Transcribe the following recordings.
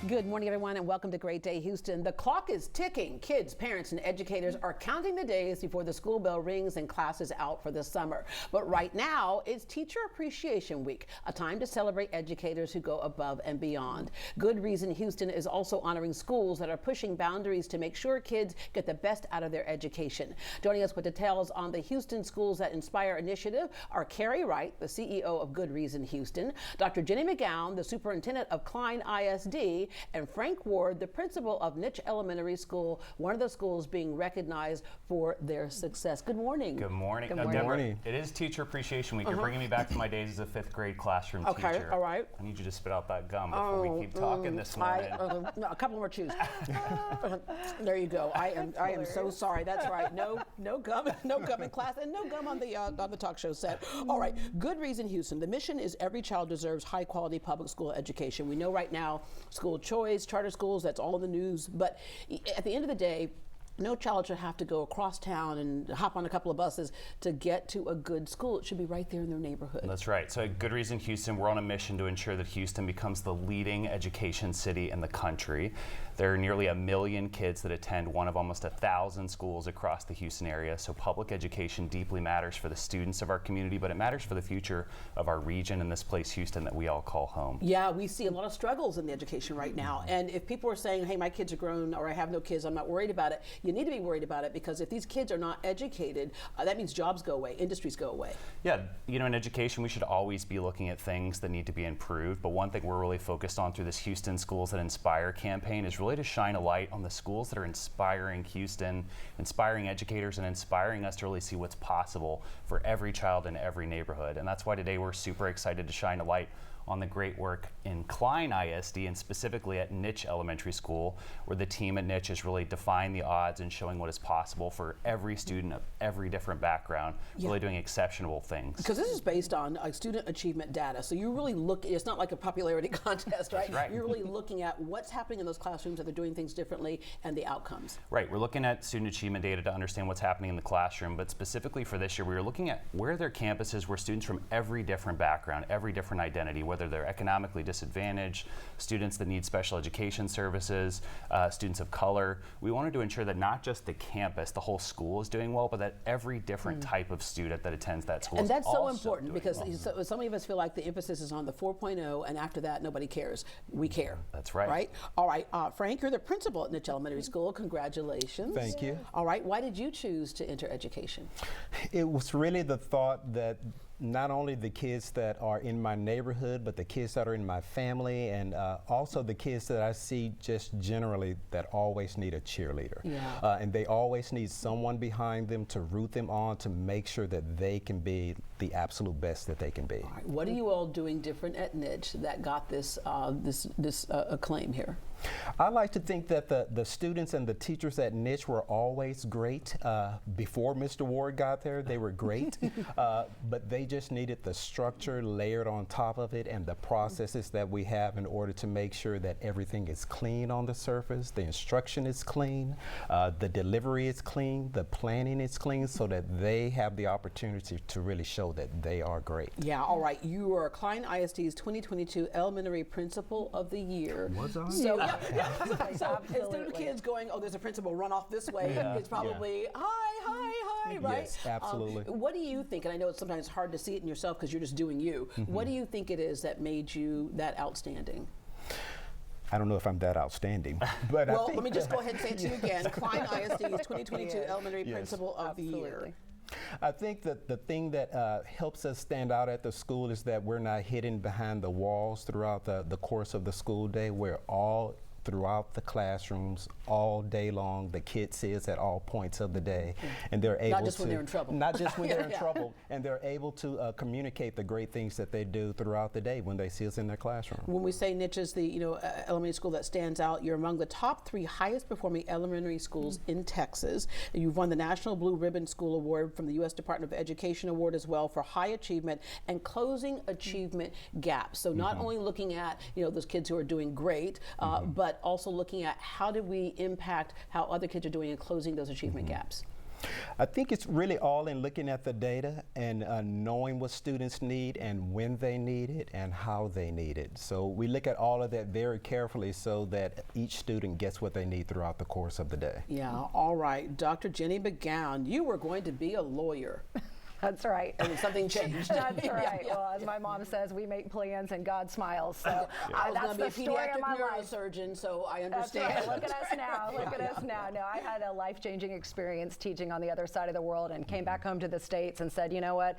Good morning, everyone, and welcome to Great Day Houston. The clock is ticking. Kids, parents, and educators are counting the days before the school bell rings and classes out for the summer. But right now, it's Teacher Appreciation Week, a time to celebrate educators who go above and beyond. Good Reason Houston is also honoring schools that are pushing boundaries to make sure kids get the best out of their education. Joining us with details on the Houston Schools That Inspire initiative are Carrie Wright, the CEO of Good Reason Houston, Dr. Jenny McGowan, the superintendent of Klein ISD, and Frank Ward, the principal of Nitsch Elementary School, one of the schools being recognized for their success. Good morning. Good morning. Good now, morning. Deborah, it is Teacher Appreciation Week. You're bringing me back to my days as a fifth grade classroom teacher. Okay, all right. I need you to spit out that gum before we keep talking this morning. No, a couple more chews. There you go. I am so sorry. That's right. No gum in class, and no gum on the talk show set. All right. Good Reason Houston. The mission is every child deserves high quality public school education. We know right now school choice, charter schools, that's all in the news. But at the end of the day, no child should have to go across town and hop on a couple of buses to get to a good school. It should be right there in their neighborhood. That's right. So at Good Reason Houston, we're on a mission to ensure that Houston becomes the leading education city in the country. There are nearly 1 million kids that attend one of almost 1,000 schools across the Houston area. So public education deeply matters for the students of our community, but it matters for the future of our region and this place, Houston, that we all call home. Yeah, we see a lot of struggles in the education right now. And if people are saying, hey, my kids are grown, or I have no kids, I'm not worried about it, you need to be worried about it, because if these kids are not educated, that means jobs go away, industries go away. Yeah, you know, in education, we should always be looking at things that need to be improved. But one thing we're really focused on through this Houston Schools That Inspire campaign is really to shine a light on the schools that are inspiring Houston, inspiring educators, and inspiring us to really see what's possible for every child in every neighborhood. And that's why today we're super excited to shine a light on the great work in Klein ISD, and specifically at Nitsch Elementary School, where the team at Nitsch is really defying the odds and showing what is possible for every student of every different background, really doing exceptional things. Because this is based on student achievement data, so you really look, it's not like a popularity contest, right? Right. You're really looking at what's happening in those classrooms, that they're doing things differently, and the outcomes. Right, we're looking at student achievement data to understand what's happening in the classroom, but specifically for this year, we were looking at where there are campuses where students from every different background, every different identity, whether they're economically disadvantaged, students that need special education services, students of color. We wanted to ensure that not just the campus, the whole school is doing well, but that every different type of student that attends that school and is that's so also important, doing because well. some of us feel like the emphasis is on the 4.0, and after that, nobody cares. We care. That's right. Right? All right, Frank, you're the principal at Nitsch Elementary School. Congratulations. Thank you. All right, why did you choose to enter education? It was really the thought that not only the kids that are in my neighborhood, but the kids that are in my family, and also the kids that I see just generally that always need a cheerleader. Yeah. And they always need someone behind them to root them on, to make sure that they can be the absolute best that they can be. All right, what are you all doing different at Nitsch that got this acclaim here? I like to think that the students and the teachers at Nitsch were always great. Before Mr. Ward got there, they were great, but they just needed the structure layered on top of it, and the processes that we have in order to make sure that everything is clean on the surface, the instruction is clean, the delivery is clean, the planning is clean, so that they have the opportunity to really show that they are great. Yeah, all right. You are Klein ISD's 2022 Elementary Principal of the Year. Was I? So, so instead of kids going, oh, there's a principal, run off this way, it's probably, hi, right? Yes, absolutely. What do you think, and I know it's sometimes hard to see it in yourself because you're just doing you, what do you think it is that made you that outstanding? I don't know if I'm that outstanding, but well, I think let me just go ahead and say it to you again. Klein ISD's 2022 Elementary Principal of the Year. I think that the thing that helps us stand out at the school is that we're not hidden behind the walls throughout the course of the school day. We're all throughout the classrooms all day long. The kids see us at all points of the day, and they're able to— Not just when they're in trouble. Not just when they're in trouble, and they're able to communicate the great things that they do throughout the day when they see us in their classroom. When we say Nitsch is the elementary school that stands out, you're among the top 3 highest performing elementary schools in Texas. You've won the National Blue Ribbon School Award from the U.S. Department of Education Award as well for high achievement and closing achievement gaps. So not only looking at those kids who are doing great, but also looking at how do we impact how other kids are doing and closing those achievement gaps. I think it's really all in looking at the data and knowing what students need and when they need it and how they need it. So we look at all of that very carefully so that each student gets what they need throughout the course of the day. Yeah, all right. Dr. Jenny McGowan, you were going to be a lawyer. That's right. And something changed. That's right. Well, as my mom says, we make plans and God smiles. So I was that's going the to be a story of pediatric my life. neurosurgeon, so I That's understand. right. Look at us now. Look at us now. No, I had a life-changing experience teaching on the other side of the world and came back home to the States and said, you know what?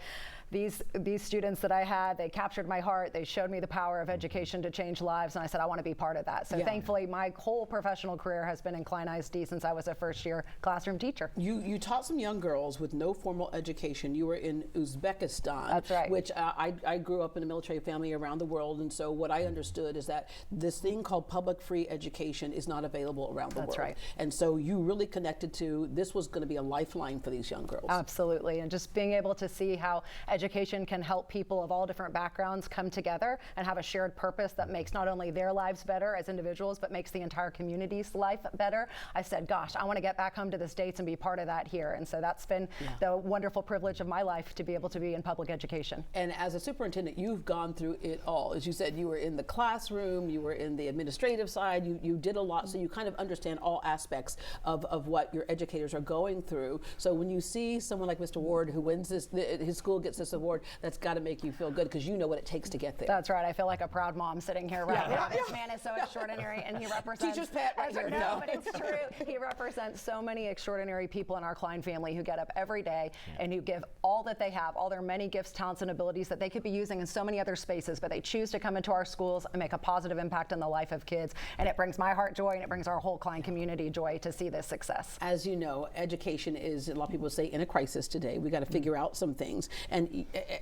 These students that I had, they captured my heart. They showed me the power of education to change lives, and I said I want to be part of that. So thankfully, my whole professional career has been in Klein ISD since I was a first-year classroom teacher. You taught some young girls with no formal education. You were in Uzbekistan. That's right. Which I grew up in a military family around the world, and so what I understood is that this thing called public free education is not available around the world. That's right. And so you really connected to this was going to be a lifeline for these young girls. Absolutely, and just being able to see how education can help people of all different backgrounds come together and have a shared purpose that makes not only their lives better as individuals, but makes the entire community's life better. I said, gosh, I want to get back home to the States and be part of that here. And so that's been the wonderful privilege of my life to be able to be in public education. And as a superintendent, you've gone through it all. As you said, you were in the classroom, you were in the administrative side, you did a lot, so you kind of understand all aspects of what your educators are going through. So when you see someone like Mr. Ward who wins this, his school gets this award, that's got to make you feel good because you know what it takes to get there. That's right. I feel like a proud mom sitting here right now. This man is so extraordinary, and he represents... Teacher's pet right here. No, but it's true. He represents so many extraordinary people in our Klein family who get up every day and who give all that they have, all their many gifts, talents, and abilities that they could be using in so many other spaces, but they choose to come into our schools and make a positive impact in the life of kids. And it brings my heart joy, and it brings our whole Klein community joy to see this success. As you know, education is, a lot of people say, in a crisis today. We got to figure out some things. And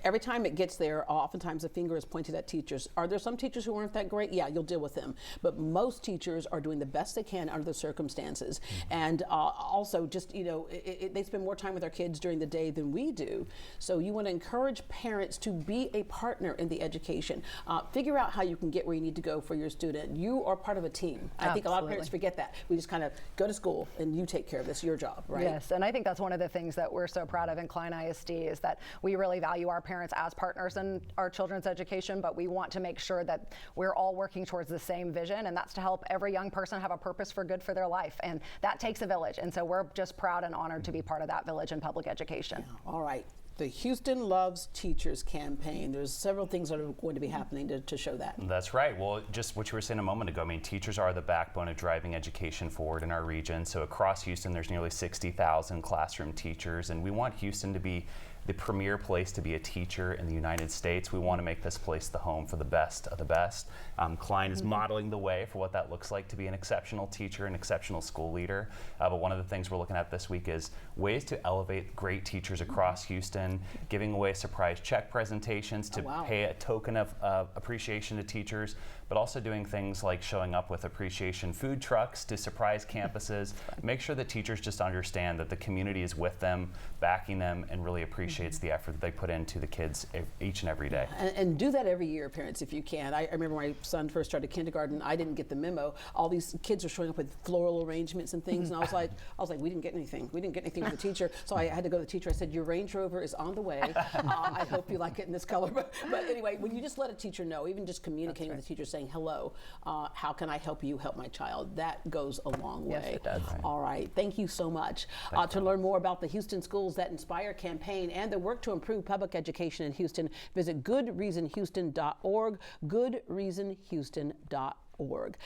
every time it gets there, oftentimes the finger is pointed at teachers. Are there some teachers who aren't that great? Yeah, you'll deal with them. But most teachers are doing the best they can under the circumstances. And also just, you know, they spend more time with their kids during the day than we do. So you want to encourage parents to be a partner in the education. Figure out how you can get where you need to go for your student. You are part of a team. I think a lot of parents forget that. We just kind of go to school and you take care of this, your job, right? Yes, and I think that's one of the things that we're so proud of in Klein ISD is that we really value our parents as partners in our children's education, but we want to make sure that we're all working towards the same vision, and that's to help every young person have a purpose for good for their life, and that takes a village, and so we're just proud and honored to be part of that village in public education. All right. The Houston Loves Teachers campaign. There's several things that are going to be happening to show that. That's right. Well, just what you were saying a moment ago, I mean, teachers are the backbone of driving education forward in our region. So across Houston, there's nearly 60,000 classroom teachers, and we want Houston to be the premier place to be a teacher in the United States. We want to make this place the home for the best of the best. Klein is modeling the way for what that looks like to be an exceptional teacher, an exceptional school leader. But one of the things we're looking at this week is ways to elevate great teachers across Houston, giving away surprise check presentations to pay a token of appreciation to teachers, but also doing things like showing up with appreciation food trucks to surprise campuses. Make sure that teachers just understand that the community is with them, backing them, and really appreciates the effort that they put into the kids each and every day. And do that every year, parents, if you can. I remember when my son first started kindergarten, I didn't get the memo. All these kids are showing up with floral arrangements and things, and I was like, we didn't get anything. We didn't get anything from the teacher. So I had to go to the teacher. I said, your Range Rover is on the way. I hope you like it in this color. But anyway, when you just let a teacher know, even just communicating with the teacher, saying, hello, how can I help you help my child? That goes a long way. Yes, it does. All right. Thank you so much. To learn more about the Houston Schools That Inspire campaign and the work to improve public education in Houston, visit goodreasonhouston.org, goodreasonhouston.org.